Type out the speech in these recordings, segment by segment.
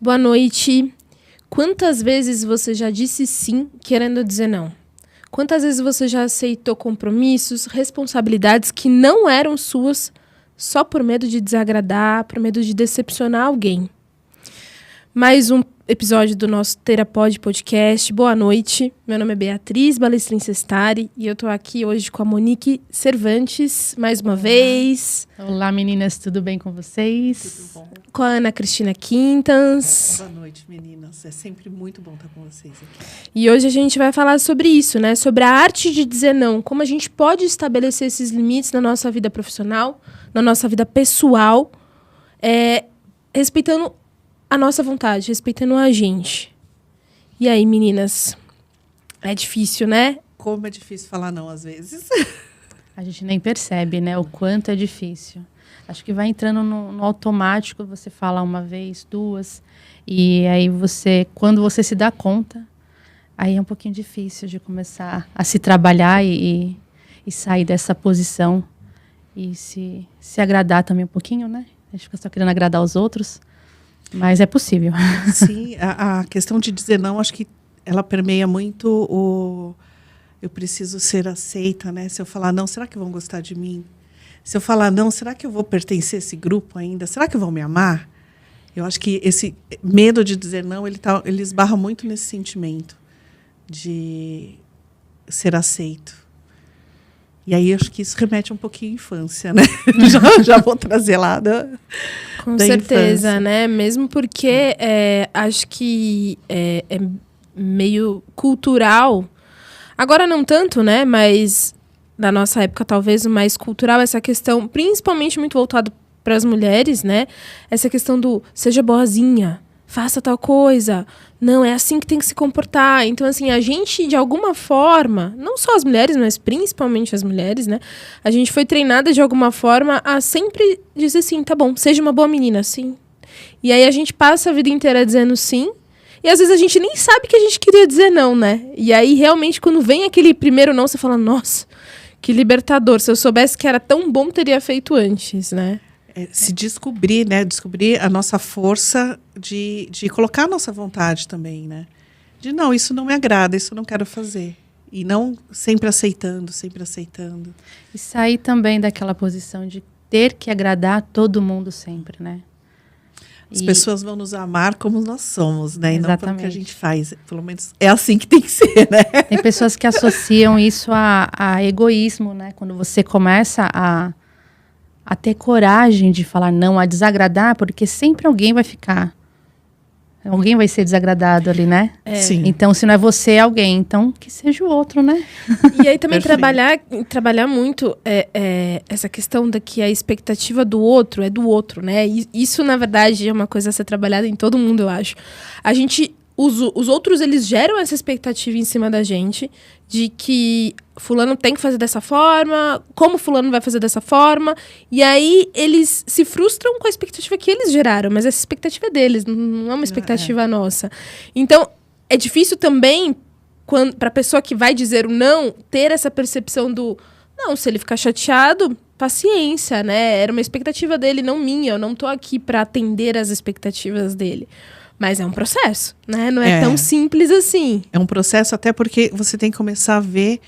Boa noite. Quantas vezes você já disse sim querendo dizer não? Quantas vezes você já aceitou compromissos, responsabilidades que não eram suas só por medo de desagradar, por medo de decepcionar alguém? Mais um episódio do nosso Terapod Podcast. Boa noite. Meu nome é Beatriz Balestrin Sestari e eu tô aqui hoje com a Monique Cervantes, mais uma vez. Olá, meninas, tudo bem com vocês? Tudo bom. Com a Ana Cristina Quintas. Boa noite, meninas. É sempre muito bom estar com vocês aqui. E hoje a gente vai falar sobre isso, né? Sobre a arte de dizer não. Como a gente pode estabelecer esses limites na nossa vida profissional, na nossa vida pessoal, respeitando a nossa vontade, respeitando a gente. E aí, meninas? É difícil, né? Como é difícil falar não às vezes. A gente nem percebe, né, o quanto é difícil. Acho que vai entrando no automático, você fala uma vez, duas, e aí quando você se dá conta, aí é um pouquinho difícil de começar a se trabalhar e sair dessa posição e se agradar também um pouquinho, né? A gente fica só querendo agradar os outros. Mas é possível. Sim, a questão de dizer não, acho que ela permeia muito eu preciso ser aceita, né? Se eu falar não, será que vão gostar de mim? Se eu falar não, será que eu vou pertencer a esse grupo ainda? Será que vão me amar? Eu acho que esse medo de dizer não, ele esbarra muito nesse sentimento de ser aceito. E aí, acho que isso remete um pouquinho à infância, né? já vou trazer lá Com da certeza, infância. né? Mesmo porque acho que é meio cultural. Agora não tanto, né? Mas na nossa época, talvez o mais cultural, essa questão, principalmente muito voltado para as mulheres, né? Essa questão do seja boazinha, faça tal coisa. Não, é assim que tem que se comportar. Então, assim, a gente, de alguma forma, não só as mulheres, mas principalmente as mulheres, né? A gente foi treinada de alguma forma a sempre dizer sim, tá bom, seja uma boa menina, sim. E aí a gente passa a vida inteira dizendo sim, e às vezes a gente nem sabe que a gente queria dizer não, né? E aí, realmente, quando vem aquele primeiro não, você fala, nossa, que libertador. Se eu soubesse que era tão bom, teria feito antes, né? Se descobrir, né? Descobrir a nossa força de colocar a nossa vontade também, né? De não, isso não me agrada, isso eu não quero fazer. E não sempre aceitando, sempre aceitando. E sair também daquela posição de ter que agradar todo mundo sempre, né? As pessoas vão nos amar como nós somos, né? E não pelo que a Exatamente. gente faz. Pelo menos é assim que tem que ser, né? Tem pessoas que associam isso a egoísmo, né? Quando você começa a ter coragem de falar não, a desagradar, porque sempre alguém vai ser desagradado ali, né? Sim. Então, se não é você, é alguém. Então, que seja o outro, né? E aí também Perfeito. trabalhar muito essa questão da que a expectativa do outro é do outro, né? E isso, na verdade, é uma coisa a ser trabalhada em todo mundo, eu acho. A gente, os outros, eles geram essa expectativa em cima da gente de que fulano tem que fazer dessa forma, como fulano vai fazer dessa forma, e aí eles se frustram com a expectativa que eles geraram, mas essa expectativa é deles, não é uma expectativa nossa. Então, é difícil também para a pessoa que vai dizer o não, ter essa percepção do não, se ele ficar chateado, paciência, né? Era uma expectativa dele, não minha. Eu não tô aqui para atender as expectativas dele. Mas é um processo, né? Não é tão simples assim. É um processo até porque você tem que começar a ver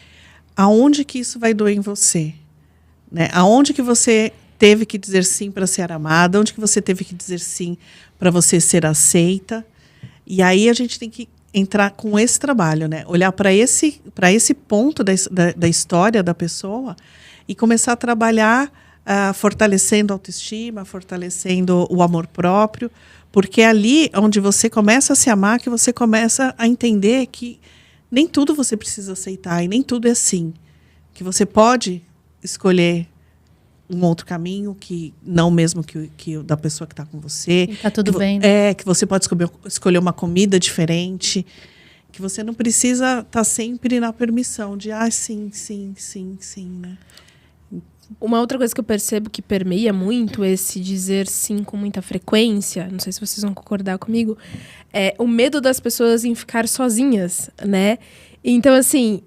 aonde que isso vai doer em você, né? Aonde que você teve que dizer sim para ser amada, onde que você teve que dizer sim para você ser aceita. E aí a gente tem que entrar com esse trabalho, né? Olhar para esse ponto da história da pessoa e começar a trabalhar fortalecendo a autoestima, fortalecendo o amor próprio, porque é ali onde você começa a se amar, que você começa a entender que nem tudo você precisa aceitar e nem tudo é assim. Que você pode escolher um outro caminho, que não mesmo que o da pessoa que está com você. E tá tudo bem. Né? Que você pode escolher uma comida diferente. Que você não precisa estar sempre na permissão de sim, né? Uma outra coisa que eu percebo que permeia muito esse dizer sim com muita frequência, não sei se vocês vão concordar comigo, é o medo das pessoas em ficar sozinhas, né? Então, assim,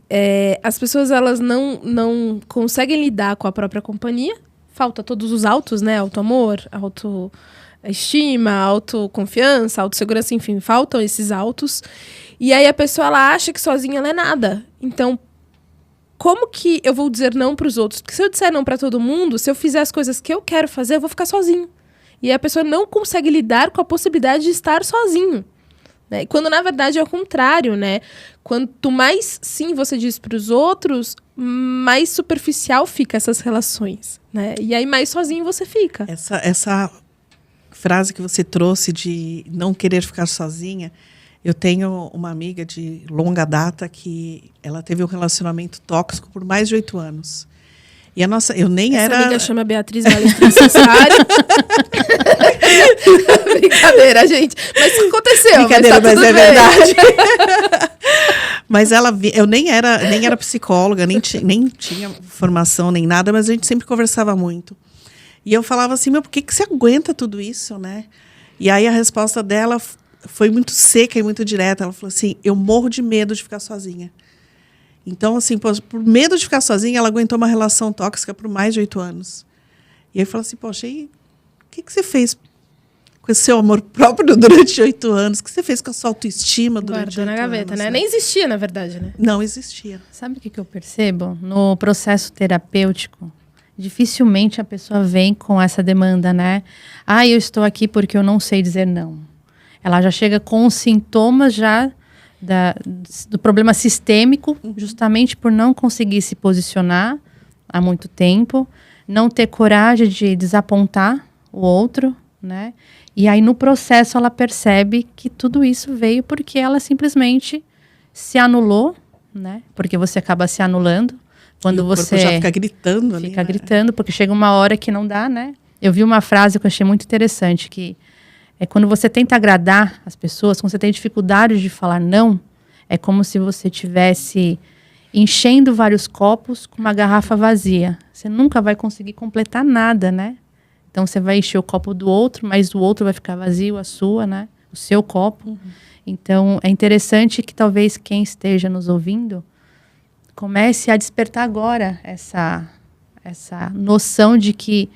as pessoas elas não conseguem lidar com a própria companhia, falta todos os autos, né? Auto-amor, A estima, a autoconfiança, a autossegurança, enfim, faltam esses autos. E aí a pessoa, ela acha que sozinha ela é nada. Então, como que eu vou dizer não para os outros? Porque se eu disser não para todo mundo, se eu fizer as coisas que eu quero fazer, eu vou ficar sozinho. E aí a pessoa não consegue lidar com a possibilidade de estar sozinho. Né? Quando, na verdade, é o contrário, né? Quanto mais sim você diz para os outros, mais superficial fica essas relações, né? E aí mais sozinho você fica. Essa frase que você trouxe de não querer ficar sozinha, eu tenho uma amiga de longa data que ela teve um relacionamento tóxico por mais de 8 anos. E a nossa, eu nem Essa era... amiga chama Beatriz Valestrin Cessário. Brincadeira, gente. Mas aconteceu. Brincadeira, mas é bem. verdade. Mas eu nem era psicóloga, nem tinha formação, nem nada, mas a gente sempre conversava muito. E eu falava assim, por que você aguenta tudo isso, né? E aí a resposta dela foi muito seca e muito direta. Ela falou assim, eu morro de medo de ficar sozinha. Então, assim, por medo de ficar sozinha, ela aguentou uma relação tóxica por mais de 8 anos. E aí eu falei assim, poxa, e o que você fez com esse seu amor próprio durante 8 anos? O que você fez com a sua autoestima durante 8 anos? Guardou na gaveta, né? Nem existia, na verdade, né? Não existia. Sabe o que eu percebo? No processo terapêutico, dificilmente a pessoa vem com essa demanda, né? Eu estou aqui porque eu não sei dizer não. Ela já chega com os sintomas já do problema sistêmico, justamente por não conseguir se posicionar há muito tempo, não ter coragem de desapontar o outro, né? E aí no processo ela percebe que tudo isso veio porque ela simplesmente se anulou, né? Porque você acaba se anulando quando você já fica gritando ali, fica né? gritando, porque chega uma hora que não dá, né? Eu vi uma frase que eu achei muito interessante, que é quando você tenta agradar as pessoas, quando você tem dificuldade de falar não, é como se você estivesse enchendo vários copos com uma garrafa vazia. Você nunca vai conseguir completar nada, né? Então, você vai encher o copo do outro, mas o outro vai ficar vazio, a sua, né? O seu copo. Uhum. Então, é interessante que talvez quem esteja nos ouvindo comece a despertar agora essa noção de que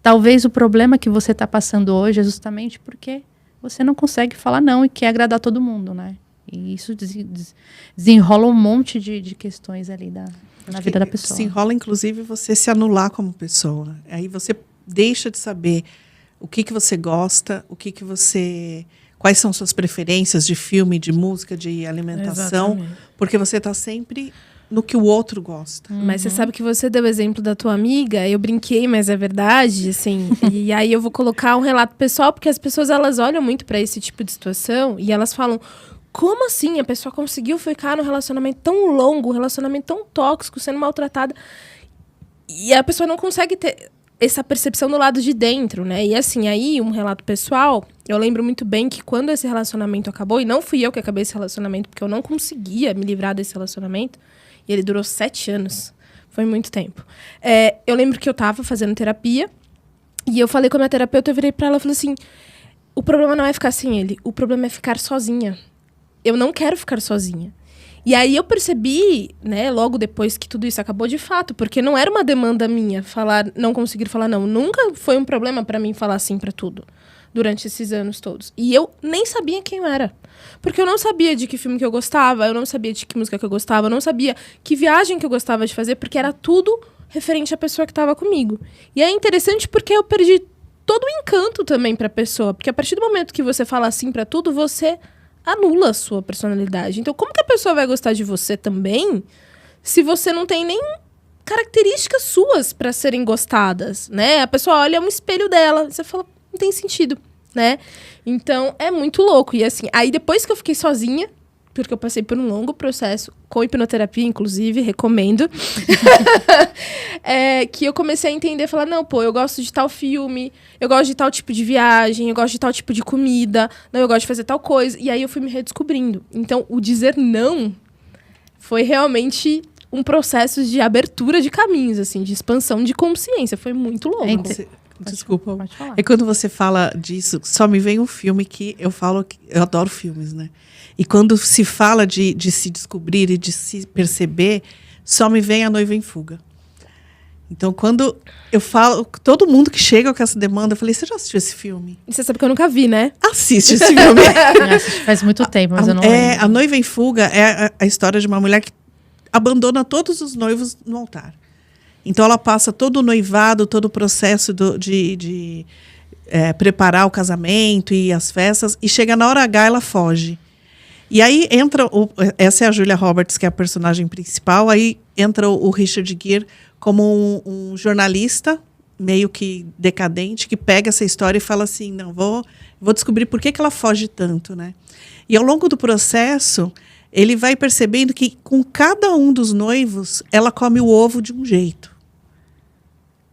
talvez o problema que você está passando hoje é justamente porque você não consegue falar não e quer agradar todo mundo, né? E isso desenrola um monte de questões ali na vida da pessoa. Desenrola, inclusive, você se anular como pessoa. Aí você deixa de saber o que você gosta, quais são suas preferências de filme, de música, de alimentação, exatamente, porque você está sempre no que o outro gosta. Mas você sabe que você deu o exemplo da tua amiga, eu brinquei, mas é verdade, assim. E aí eu vou colocar um relato pessoal, porque as pessoas, elas olham muito para esse tipo de situação e elas falam, como assim a pessoa conseguiu ficar num relacionamento tão longo, um relacionamento tão tóxico, sendo maltratada, e a pessoa não consegue ter essa percepção do lado de dentro, né? E assim, aí, um relato pessoal, eu lembro muito bem que quando esse relacionamento acabou, e não fui eu que acabei esse relacionamento, porque eu não conseguia me livrar desse relacionamento, e ele durou 7 anos. Foi muito tempo. Eu lembro que eu tava fazendo terapia, e eu falei com a minha terapeuta, eu virei pra ela e falei assim, o problema não é ficar sem ele, o problema é ficar sozinha. Eu não quero ficar sozinha. E aí eu percebi, né, logo depois que tudo isso acabou de fato, porque não era uma demanda minha não conseguir falar não. Nunca foi um problema pra mim falar sim pra tudo, durante esses anos todos. E eu nem sabia quem eu era. Porque eu não sabia de que filme que eu gostava, eu não sabia de que música que eu gostava, eu não sabia que viagem que eu gostava de fazer, porque era tudo referente à pessoa que estava comigo. E é interessante porque eu perdi todo o encanto também pra pessoa, porque a partir do momento que você fala sim pra tudo, você anula a sua personalidade. Então, como que a pessoa vai gostar de você também se você não tem nem características suas para serem gostadas, né? A pessoa olha um espelho dela, você fala, não tem sentido, né? Então, é muito louco. E assim, aí depois que eu fiquei sozinha, porque eu passei por um longo processo, com hipnoterapia, inclusive, recomendo, que eu comecei a entender, falar, não, pô, eu gosto de tal filme, eu gosto de tal tipo de viagem, eu gosto de tal tipo de comida, não, eu gosto de fazer tal coisa. E aí eu fui me redescobrindo. Então, o dizer não foi realmente um processo de abertura de caminhos, assim, de expansão de consciência. Foi muito louco. Desculpa. Pode falar. É quando você fala disso, só me vem um filme que eu falo que eu adoro filmes, né? E quando se fala de se descobrir e de se perceber, só me vem A Noiva em Fuga. Então, quando eu falo, todo mundo que chega com essa demanda, eu falei, você já assistiu esse filme? E você sabe que eu nunca vi, né? Assiste esse filme. Eu assisti faz muito tempo, mas eu não lembro. A Noiva em Fuga é a história de uma mulher que abandona todos os noivos no altar. Então, ela passa todo o noivado, todo o processo de preparar o casamento e as festas, e chega na hora H, ela foge. E aí entra, essa é a Julia Roberts, que é a personagem principal, aí entra o Richard Gere como um jornalista, meio que decadente, que pega essa história e fala assim, não, vou descobrir por que ela foge tanto, né? E ao longo do processo, ele vai percebendo que com cada um dos noivos, ela come o ovo de um jeito.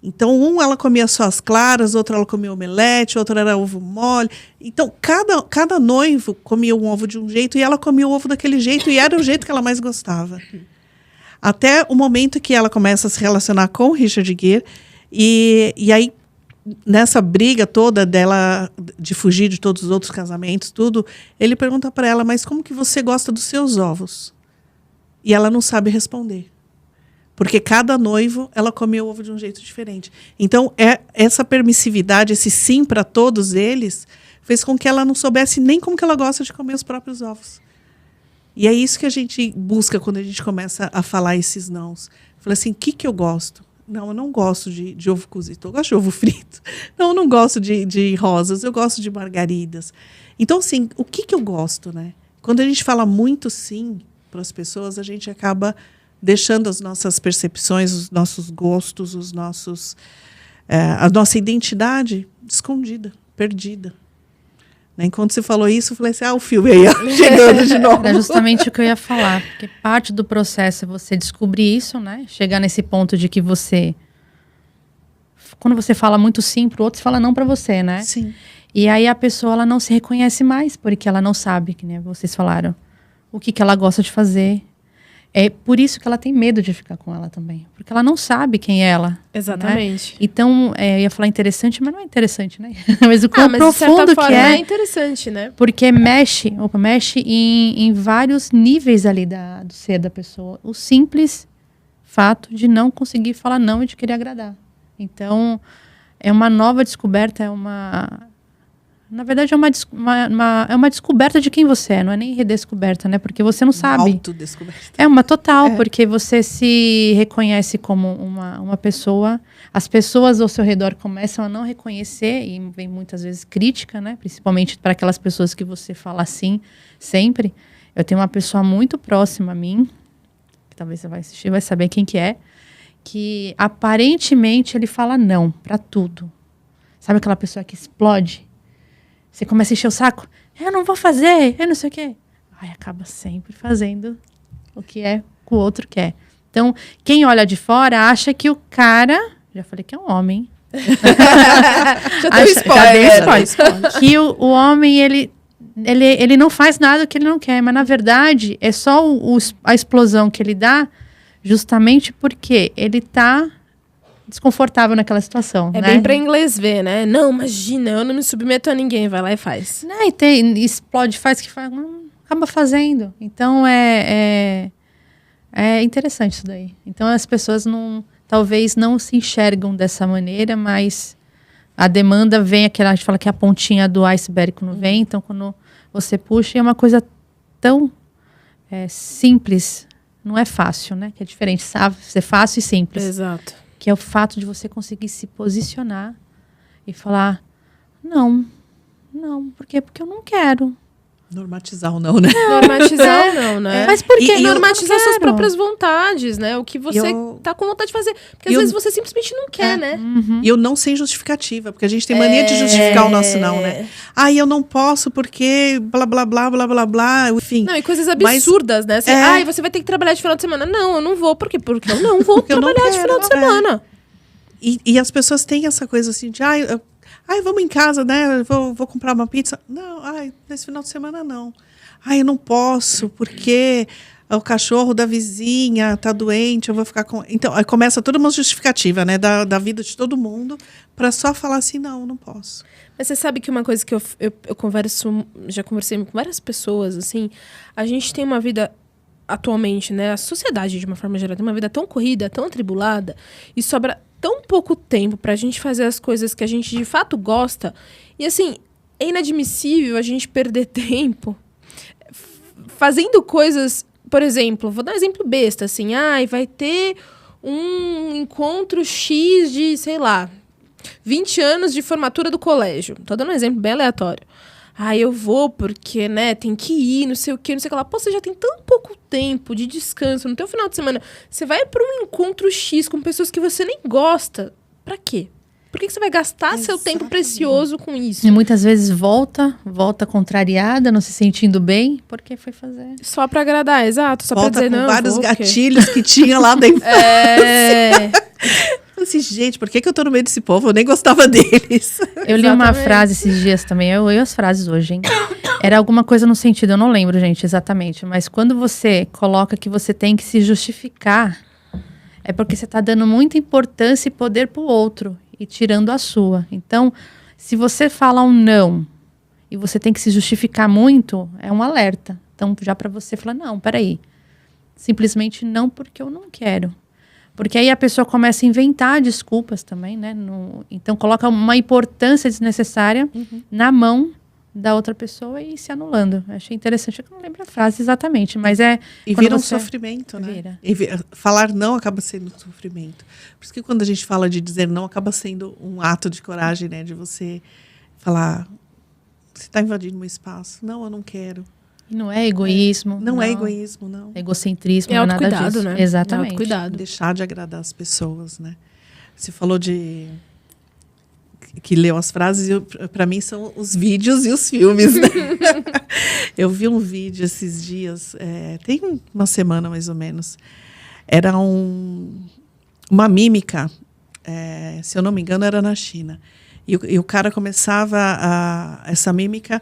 Então, ela comia só as claras, outro ela comia omelete, outro era ovo mole. Então, cada noivo comia um ovo de um jeito e ela comia o ovo daquele jeito e era o jeito que ela mais gostava. Até o momento que ela começa a se relacionar com o Richard Gere e aí, nessa briga toda dela de fugir de todos os outros casamentos, tudo, ele pergunta para ela, mas como que você gosta dos seus ovos? E ela não sabe responder. Porque cada noivo, ela comia o ovo de um jeito diferente. Então, essa permissividade, esse sim para todos eles, fez com que ela não soubesse nem como que ela gosta de comer os próprios ovos. E é isso que a gente busca quando a gente começa a falar esses nãos. Fala assim, o que eu gosto? Não, eu não gosto de ovo cozido, eu gosto de ovo frito. Não, eu não gosto de rosas, eu gosto de margaridas. Então, assim, o que eu gosto, né? Quando a gente fala muito sim para as pessoas, a gente acaba deixando as nossas percepções, os nossos gostos, a nossa identidade escondida, perdida. Né? Enquanto você falou isso, eu falei assim, o filme aí, chegando de novo. Era justamente o que eu ia falar, porque parte do processo é você descobrir isso, né? Chegar nesse ponto de que você... Quando você fala muito sim para o outro, você fala não para você, né? Sim. E aí a pessoa ela não se reconhece mais, porque ela não sabe, que nem vocês falaram, o que ela gosta de fazer. É por isso que ela tem medo de ficar com ela também. Porque ela não sabe quem é ela. Exatamente. Né? Então, eu ia falar interessante, mas não é interessante, né? Mas o quão mas profundo de certa forma, que é. É interessante, né? Porque mexe em vários níveis ali do ser da pessoa. O simples fato de não conseguir falar não e de querer agradar. Então, é uma nova descoberta, na verdade, é uma descoberta de quem você é, não é nem redescoberta, né? Porque você não sabe. Autodescoberta. É uma total, porque você se reconhece como uma pessoa, as pessoas ao seu redor começam a não reconhecer, e vem muitas vezes crítica, né? Principalmente para aquelas pessoas que você fala assim sempre. Eu tenho uma pessoa muito próxima a mim, que talvez você vai assistir, vai saber quem que é, que aparentemente ele fala não para tudo. Sabe aquela pessoa que explode? Você começa a encher o saco. Eu não vou fazer, eu não sei o quê. Aí acaba sempre fazendo o que o outro quer. Então, quem olha de fora acha que o cara... Já falei que é um homem. Já deu spoiler. Que o homem, ele não faz nada que ele não quer. Mas, na verdade, é só a explosão que ele dá justamente porque ele tá desconfortável naquela situação. É né? bem para inglês ver, né? Não, imagina, eu não me submeto a ninguém. Vai lá e faz. Né? E explode, faz que faz, acaba fazendo. Então é interessante isso daí. Então as pessoas talvez não se enxergam dessa maneira, mas a demanda vem, a gente fala que é a pontinha do iceberg quando vem. Então quando você puxa, é uma coisa tão simples, não é fácil, né? Que é diferente, sabe? Ser fácil e simples. Exato. Que é o fato de você conseguir se posicionar e falar, não, por quê? Porque eu não quero. Normatizar ou não, né? Normalizar ou não, né? Mas por que normalizar suas próprias vontades, né? O que você tá com vontade de fazer. Porque às vezes você simplesmente não quer, né? Uhum. E eu não sem justificativa, porque a gente tem mania de justificar o nosso não, né? Eu não posso porque blá, blá, blá, blá, blá, blá, enfim. Não, e coisas absurdas, né? Você vai ter que trabalhar de final de semana. Não, eu não vou. Por quê? Porque eu não vou trabalhar de final de semana. E as pessoas têm essa coisa assim de, vamos em casa, né? Vou comprar uma pizza. Não, nesse final de semana não. Eu não posso, porque o cachorro da vizinha tá doente, eu vou ficar com... Então, aí começa toda uma justificativa, né? Da vida de todo mundo, para só falar assim, não posso. Mas você sabe que uma coisa que eu converso, já conversei com várias pessoas, assim, a gente tem uma vida... Atualmente, né, a sociedade, de uma forma geral, tem uma vida tão corrida, tão atribulada, e sobra tão pouco tempo pra gente fazer as coisas que a gente de fato gosta. E assim, é inadmissível a gente perder tempo fazendo coisas, por exemplo, vou dar um exemplo besta, assim, vai ter um encontro X de, sei lá, 20 anos de formatura do colégio. Tô dando um exemplo bem aleatório. Eu vou porque, né, tem que ir, não sei o que lá. Pô, você já tem tão pouco tempo de descanso no teu final de semana. Você vai para um encontro X com pessoas que você nem gosta. Pra quê? Por que você vai gastar seu tempo precioso com isso? E muitas vezes volta contrariada, não se sentindo bem, porque foi fazer. Só pra agradar, exato. Só volta pra dizer, com não, vários gatilhos que tinha lá da infância. Assim, gente, por que eu tô no meio desse povo? Eu nem gostava deles. Eu li uma frase esses dias também, eu as frases hoje, hein? Era alguma coisa no sentido, eu não lembro, gente, exatamente. Mas quando você coloca que você tem que se justificar, é porque você tá dando muita importância e poder pro outro e tirando a sua. Então, se você fala um não e você tem que se justificar muito, é um alerta. Então, já para você falar, não, peraí. Simplesmente não porque eu não quero. Porque aí a pessoa começa a inventar desculpas também, né? Então, coloca uma importância desnecessária na mão da outra pessoa e se anulando. Eu achei interessante, eu não lembro a frase exatamente, mas é... E vira um sofrimento, né? Falar não acaba sendo um sofrimento. Por isso que quando a gente fala de dizer não, acaba sendo um ato de coragem, né? De você falar, você está invadindo meu espaço. Não, eu não quero. E não é egoísmo. Não é egoísmo, não. É egocentrismo, é não é nada autocuidado, disso. Né? Exatamente. É autocuidado. Deixar de agradar as pessoas, né? Você falou de... que leu as frases, para mim são os vídeos e os filmes, né? Eu vi um vídeo esses dias, tem uma semana mais ou menos. Era uma mímica, se eu não me engano, era na China. E o cara começava essa mímica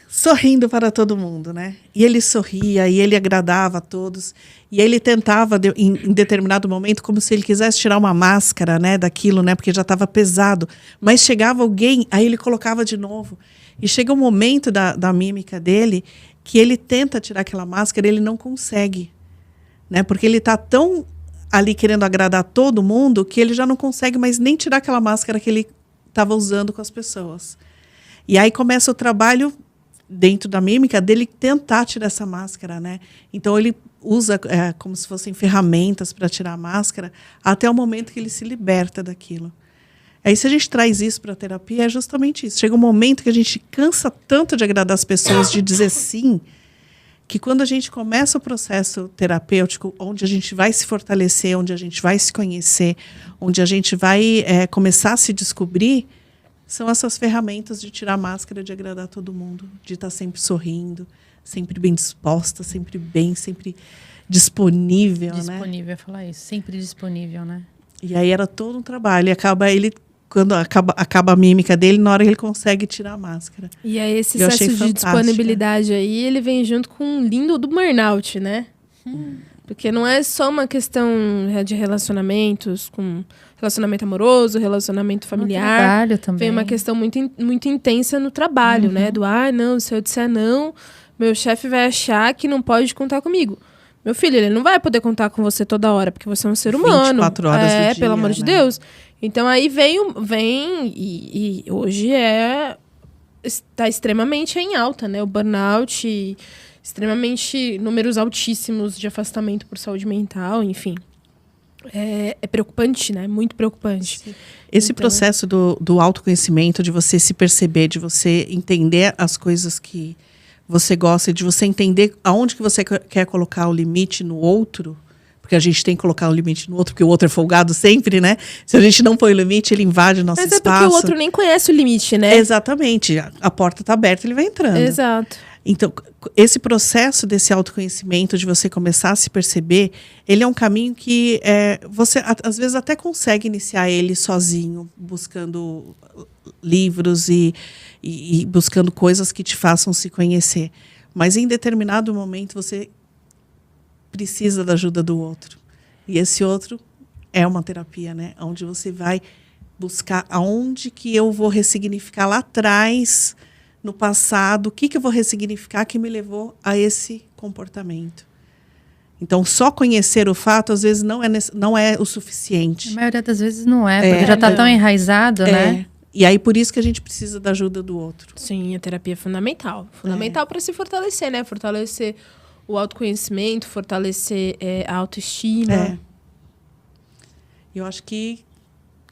sorrindo para todo mundo, né? E ele sorria, e ele agradava a todos. E ele tentava, em determinado momento, como se ele quisesse tirar uma máscara, né, daquilo, né, porque já estava pesado. Mas chegava alguém, aí ele colocava de novo. E chega um momento da mímica dele que ele tenta tirar aquela máscara e ele não consegue. Né, porque ele está tão ali querendo agradar todo mundo que ele já não consegue mais nem tirar aquela máscara que ele estava usando com as pessoas. E aí começa o trabalho dentro da mímica dele tentar tirar essa máscara, né? Então ele usa como se fossem ferramentas para tirar a máscara até o momento que ele se liberta daquilo. Aí se a gente traz isso para a terapia, é justamente isso. Chega um momento que a gente cansa tanto de agradar as pessoas, de dizer sim, que quando a gente começa o processo terapêutico, onde a gente vai se fortalecer, onde a gente vai se conhecer, onde a gente vai começar a se descobrir, são essas ferramentas de tirar a máscara, de agradar todo mundo, de estar sempre sorrindo, sempre bem disposta, sempre bem, sempre disponível, né? Disponível, ia falar isso. Sempre disponível, né? E aí era todo um trabalho. E quando acaba a mímica dele, na hora que ele consegue tirar a máscara. E aí esse excesso de disponibilidade aí, ele vem junto com o lindo do burnout, né? Porque não é só uma questão de relacionamentos, com relacionamento amoroso, relacionamento familiar. No trabalho também. Vem uma questão muito, muito intensa no trabalho, né? Não, se eu disser não, meu chefe vai achar que não pode contar comigo. Meu filho, ele não vai poder contar com você toda hora, porque você é um ser humano. 24 horas do dia, pelo amor de Deus. Então aí vem e hoje está extremamente em alta, né? O burnout, extremamente números altíssimos de afastamento por saúde mental, enfim. É preocupante, né? Muito preocupante. Sim. Esse processo do autoconhecimento, de você se perceber, de você entender as coisas que você gosta, de você entender aonde que você quer colocar o limite no outro, porque a gente tem que colocar o limite no outro, porque o outro é folgado sempre, né? Se a gente não põe o limite, ele invade o nosso espaço. Mas é porque o outro nem conhece o limite, né? Exatamente. A porta está aberta, ele vai entrando. Exato. Então, esse processo desse autoconhecimento, de você começar a se perceber, ele é um caminho que você, às vezes, até consegue iniciar ele sozinho, buscando livros e buscando coisas que te façam se conhecer. Mas, em determinado momento, você precisa da ajuda do outro. E esse outro é uma terapia, né? Onde você vai buscar aonde que eu vou ressignificar lá atrás, no passado, o que eu vou ressignificar que me levou a esse comportamento. Então, só conhecer o fato, às vezes, não é o suficiente. A maioria das vezes não é, porque já está tão enraizado, né? E aí, por isso que a gente precisa da ajuda do outro. Sim, a terapia é fundamental. Fundamental para se fortalecer, né? Fortalecer o autoconhecimento, fortalecer a autoestima. Eu acho que,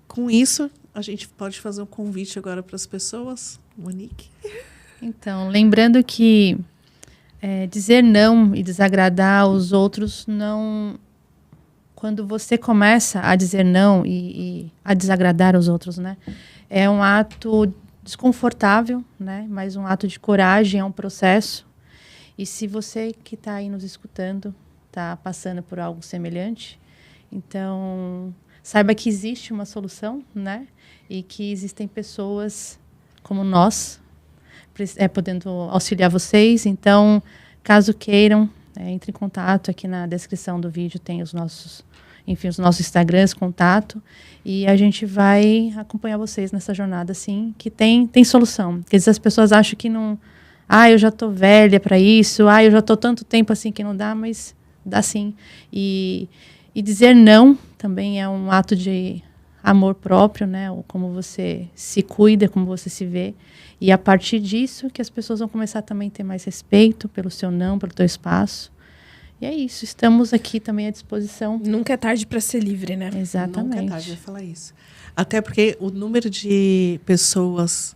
com isso, a gente pode fazer um convite agora para as pessoas. Monique? Então, lembrando que dizer não e desagradar os outros não... Quando você começa a dizer não e a desagradar os outros, né? É um ato desconfortável, né? Mas um ato de coragem, é um processo. E se você que está aí nos escutando está passando por algo semelhante, então saiba que existe uma solução, né? E que existem pessoas como nós podendo auxiliar vocês. Então, caso queiram, entre em contato. Aqui na descrição do vídeo tem os nossos Instagrams, contato, e a gente vai acompanhar vocês nessa jornada, assim, que tem solução. Porque às vezes as pessoas acham que não... eu já estou velha para isso, eu já estou tanto tempo assim que não dá, mas dá sim. E dizer não também é um ato de amor próprio, né? Como você se cuida, como você se vê. E a partir disso que as pessoas vão começar também a ter mais respeito pelo seu não, pelo teu espaço. E é isso, estamos aqui também à disposição. Nunca é tarde para ser livre, né? Exatamente. Nunca é tarde de falar isso. Até porque o número de pessoas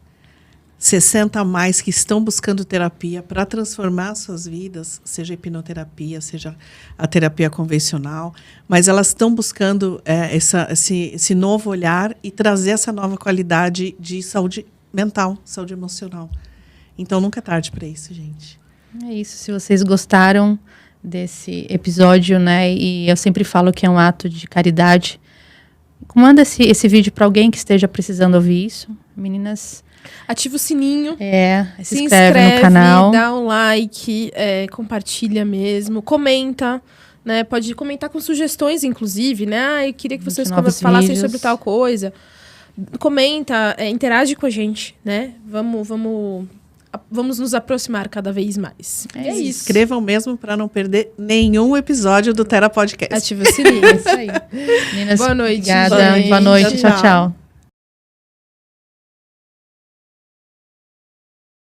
60 a mais que estão buscando terapia para transformar suas vidas, seja a hipnoterapia, seja a terapia convencional, mas elas estão buscando esse novo olhar e trazer essa nova qualidade de saúde mental, saúde emocional. Então, nunca é tarde para isso, gente. É isso. Se vocês gostaram desse episódio, né, e eu sempre falo que é um ato de caridade, manda esse vídeo para alguém que esteja precisando ouvir isso. Meninas, ativa o sininho. Se inscreve no canal. Dá um like, compartilha mesmo, comenta, né? Pode comentar com sugestões, inclusive, né? Eu queria que vocês falassem sobre tal coisa. Comenta, interage com a gente, né? Vamos nos aproximar cada vez mais. É isso. Escrevam mesmo para não perder nenhum episódio do Tera Podcast. Ativa o sininho. É isso aí. Meninas, boa noite. Obrigada. Boa noite. Tchau, tchau.